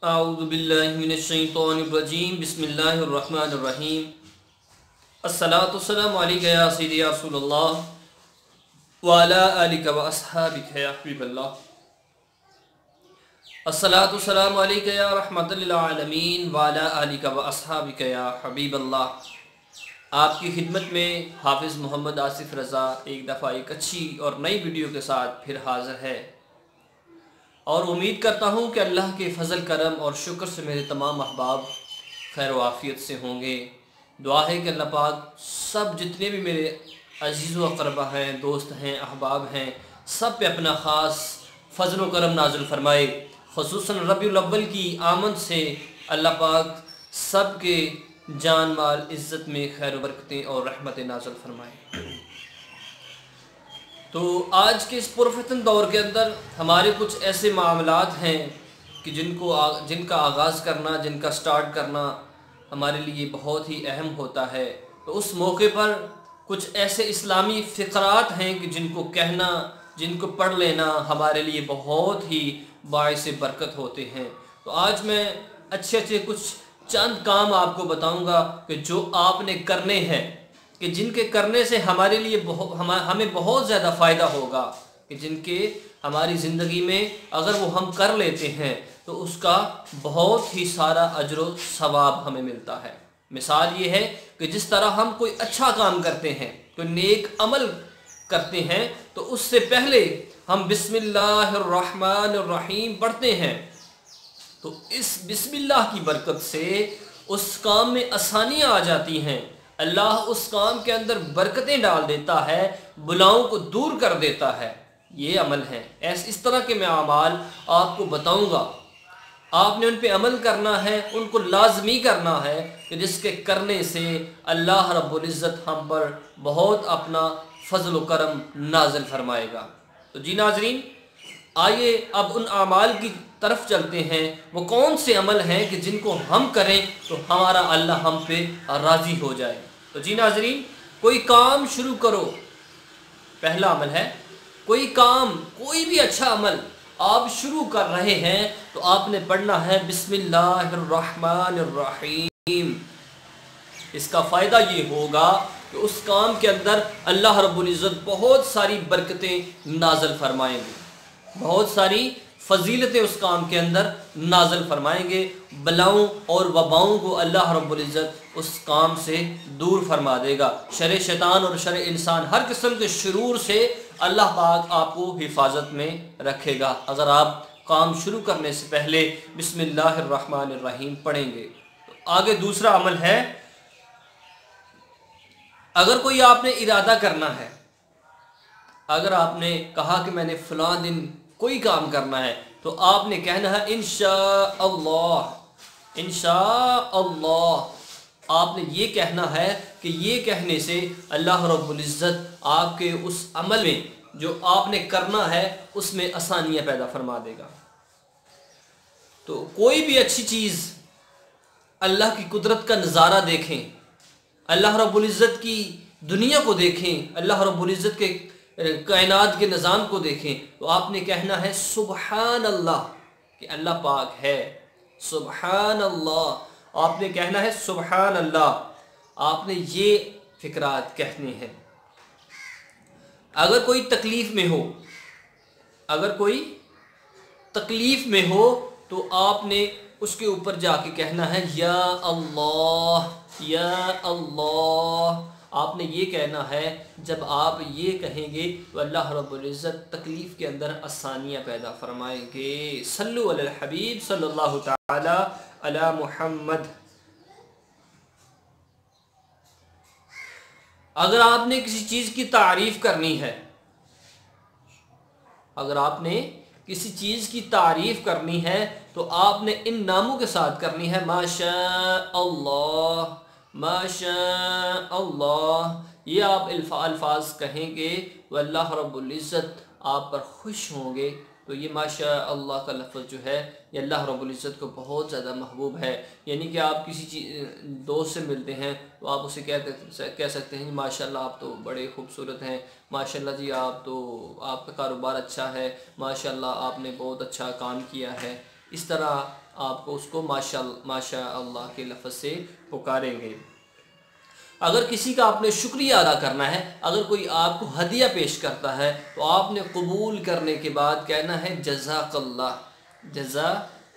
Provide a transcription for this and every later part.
اعوذ باللہ من الشیطان الرجیم بسم اللہ الرحمن الرحیم الصلاۃ والسلام علیک یا سیدی یا رسول اللہ وعلی آلک و اصحابک یا حبیب اللہ الصلاۃ والسلام علیک یا رحمۃ للعالمین وعلی آلک و اصحابک یا حبیب اللہ۔ آپ کی خدمت میں حافظ محمد آصف رضا ایک دفعہ ایک اچھی اور نئی ویڈیو کے ساتھ پھر حاضر ہے، اور امید کرتا ہوں کہ اللہ کے فضل کرم اور شکر سے میرے تمام احباب خیر و عافیت سے ہوں گے۔ دعا ہے کہ اللہ پاک سب جتنے بھی میرے عزیز و اقربا ہیں، دوست ہیں، احباب ہیں، سب پہ اپنا خاص فضل و کرم نازل فرمائے۔ خصوصاً ربیع الاول کی آمد سے اللہ پاک سب کے جان مال عزت میں خیر و برکتیں اور رحمتیں نازل فرمائے۔ تو آج کے اس پرفتن دور کے اندر ہمارے کچھ ایسے معاملات ہیں کہ جن کا آغاز کرنا، جن کا سٹارٹ کرنا ہمارے لیے بہت ہی اہم ہوتا ہے۔ تو اس موقع پر کچھ ایسے اسلامی فقرات ہیں کہ جن کو کہنا، جن کو پڑھ لینا ہمارے لیے بہت ہی باعث برکت ہوتے ہیں۔ تو آج میں اچھے کچھ چند کام آپ کو بتاؤں گا کہ جو آپ نے کرنے ہیں، کہ جن کے کرنے سے ہمارے لیے ہمیں بہت زیادہ فائدہ ہوگا، کہ جن کے ہماری زندگی میں اگر وہ ہم کر لیتے ہیں تو اس کا بہت ہی سارا اجر و ثواب ہمیں ملتا ہے۔ مثال یہ ہے کہ جس طرح ہم کوئی اچھا کام کرتے ہیں، کوئی نیک عمل کرتے ہیں، تو اس سے پہلے ہم بسم اللہ الرحمن الرحیم پڑھتے ہیں، تو اس بسم اللہ کی برکت سے اس کام میں آسانیاں آ جاتی ہیں۔ اللہ اس کام کے اندر برکتیں ڈال دیتا ہے، بلاؤں کو دور کر دیتا ہے۔ یہ عمل ہے، اس طرح کے میں اعمال آپ کو بتاؤں گا، آپ نے ان پہ عمل کرنا ہے، ان کو لازمی کرنا ہے، کہ جس کے کرنے سے اللہ رب العزت ہم پر بہت اپنا فضل و کرم نازل فرمائے گا۔ تو جی ناظرین، آئیے اب ان اعمال کی طرف چلتے ہیں۔ وہ کون سے عمل ہیں کہ جن کو ہم کریں تو ہمارا اللہ ہم پہ راضی ہو جائے۔ تو جی ناظرین، کوئی کام شروع کرو، پہلا عمل ہے کوئی کام، کوئی بھی اچھا عمل آپ شروع کر رہے ہیں تو آپ نے پڑھنا ہے بسم اللہ الرحمن الرحیم۔ اس کا فائدہ یہ ہوگا کہ اس کام کے اندر اللہ رب العزت بہت ساری برکتیں نازل فرمائیں گے، بہت ساری فضیلتیں اس کام کے اندر نازل فرمائیں گے۔ بلاؤں اور وباؤں کو اللہ رب العزت اس کام سے دور فرما دے گا۔ شر شیطان اور شر انسان، ہر قسم کے شرور سے اللہ پاک آپ کو حفاظت میں رکھے گا اگر آپ کام شروع کرنے سے پہلے بسم اللہ الرحمن الرحیم پڑھیں گے۔ تو آگے دوسرا عمل ہے، اگر کوئی آپ نے ارادہ کرنا ہے، اگر آپ نے کہا کہ میں نے فلاں دن کوئی کام کرنا ہے، تو آپ نے کہنا ہے انشاءاللہ، انشاءاللہ۔ آپ نے یہ کہنا ہے کہ یہ کہنے سے اللہ رب العزت آپ کے اس عمل میں جو آپ نے کرنا ہے اس میں آسانیاں پیدا فرما دے گا۔ تو کوئی بھی اچھی چیز، اللہ کی قدرت کا نظارہ دیکھیں، اللہ رب العزت کی دنیا کو دیکھیں، اللہ رب العزت کے کائنات کے نظام کو دیکھیں، تو آپ نے کہنا ہے سبحان اللہ، کہ اللہ پاک ہے، سبحان اللہ۔ آپ نے کہنا ہے سبحان اللہ، آپ نے یہ فکرات کہنے ہیں۔ اگر کوئی تکلیف میں ہو، اگر کوئی تکلیف میں ہو تو آپ نے اس کے اوپر جا کے کہنا ہے یا اللہ، یا اللہ۔ آپ نے یہ کہنا ہے، جب آپ یہ کہیں گے تو اللہ رب العزت تکلیف کے اندر آسانیاں پیدا فرمائیں گے۔ صلو علی الحبیب صلی اللہ تعالی علی محمد۔ اگر آپ نے کسی چیز کی تعریف کرنی ہے، اگر آپ نے کسی چیز کی تعریف کرنی ہے تو آپ نے ان ناموں کے ساتھ کرنی ہے، ماشاء اللہ، ماشاء اللہ۔ یہ آپ الفاظ کہیں گے تو اللہ رب العزت آپ پر خوش ہوں گے۔ تو یہ ماشاء اللہ کا لفظ جو ہے یہ اللہ رب العزت کو بہت زیادہ محبوب ہے۔ یعنی کہ آپ کسی دوست سے ملتے ہیں تو آپ اسے کہہ سکتے ہیں ماشاء اللہ آپ تو بڑے خوبصورت ہیں، ماشاء اللہ جی آپ کا کاروبار اچھا ہے، ماشاء اللہ آپ نے بہت اچھا کام کیا ہے۔ اس طرح آپ کو اس کو ماشاء اللہ کے لفظ سے پکاریں گے۔ اگر کسی کا آپ نے شکریہ ادا کرنا ہے، اگر کوئی آپ کو ہدیہ پیش کرتا ہے تو آپ نے قبول کرنے کے بعد کہنا ہے جزاک اللہ،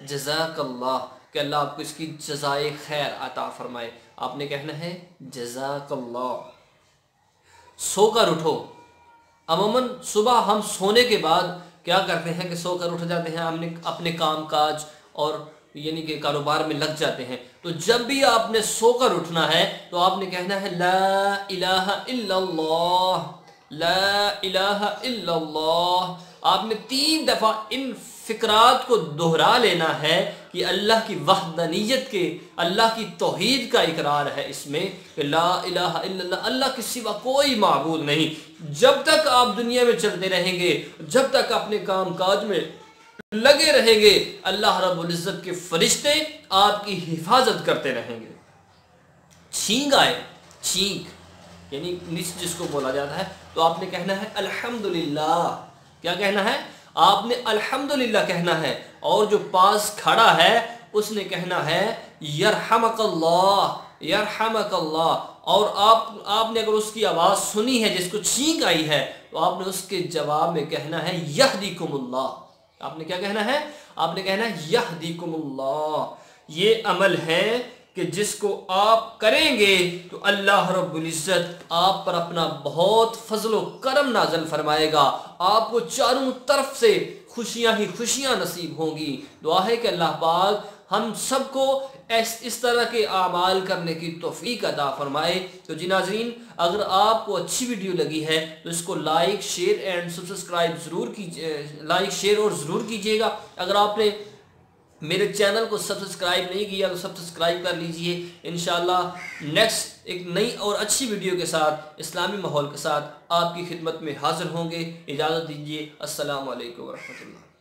جزاک اللہ، کہ اللہ آپ کو اس کی جزائے خیر عطا فرمائے۔ آپ نے کہنا ہے جزاک اللہ۔ سو کر اٹھو۔ عموماً صبح ہم سونے کے بعد کیا کرتے ہیں کہ سو کر اٹھ جاتے ہیں، ہم نے اپنے کام کاج اور یعنی کہ کاروبار میں لگ جاتے ہیں۔ تو جب بھی آپ نے سو کر اٹھنا ہے تو آپ نے کہنا ہے لا الہ الا اللہ، لا الہ الا اللہ۔ آپ نے 3 دفعہ ان فکرات کو دہرا لینا ہے کہ اللہ کی وحدانیت کے، اللہ کی توحید کا اقرار ہے اس میں کہ لا الہ الا اللہ، اللہ کے سوا کوئی معبود نہیں۔ جب تک آپ دنیا میں چلتے رہیں گے، جب تک اپنے کام کاج میں لگے رہیں گے، اللہ رب العزت کے فرشتے آپ کی حفاظت کرتے رہیں گے۔ چھینک آئے، چھینک یعنی نس جس کو بولا جاتا ہے، تو آپ نے کہنا ہے الحمدللہ۔ کیا کہنا ہے؟ آپ نے الحمدللہ کہنا ہے، اور جو پاس کھڑا ہے اس نے کہنا ہے یرحمک اللہ، یرحمک اللہ۔ اور آپ نے اگر اس کی آواز سنی ہے جس کو چھینک آئی ہے تو آپ نے اس کے جواب میں کہنا ہے یہدیکم اللہ۔ آپ نے کیا کہنا ہے؟ آپ نے کہنا ہے یہدیکم اللہ۔ یہ عمل ہے کہ جس کو آپ کریں گے تو اللہ رب العزت آپ پر اپنا بہت فضل و کرم نازل فرمائے گا، آپ کو چاروں طرف سے خوشیاں ہی خوشیاں نصیب ہوں گی۔ دعا ہے کہ اللہ پاک ہم سب کو اس طرح کے اعمال کرنے کی توفیق عطا فرمائے۔ تو جی ناظرین، اگر آپ کو اچھی ویڈیو لگی ہے تو اس کو لائک، شیئر اینڈ سبسکرائب ضرور کیجیے، لائک شیئر اور ضرور کیجیے گا۔ اگر آپ نے میرے چینل کو سبسکرائب نہیں کیا تو سبسکرائب کر لیجئے۔ انشاءاللہ نیکسٹ ایک نئی اور اچھی ویڈیو کے ساتھ، اسلامی ماحول کے ساتھ آپ کی خدمت میں حاضر ہوں گے۔ اجازت دیجیے، السلام علیکم ورحمۃ اللہ۔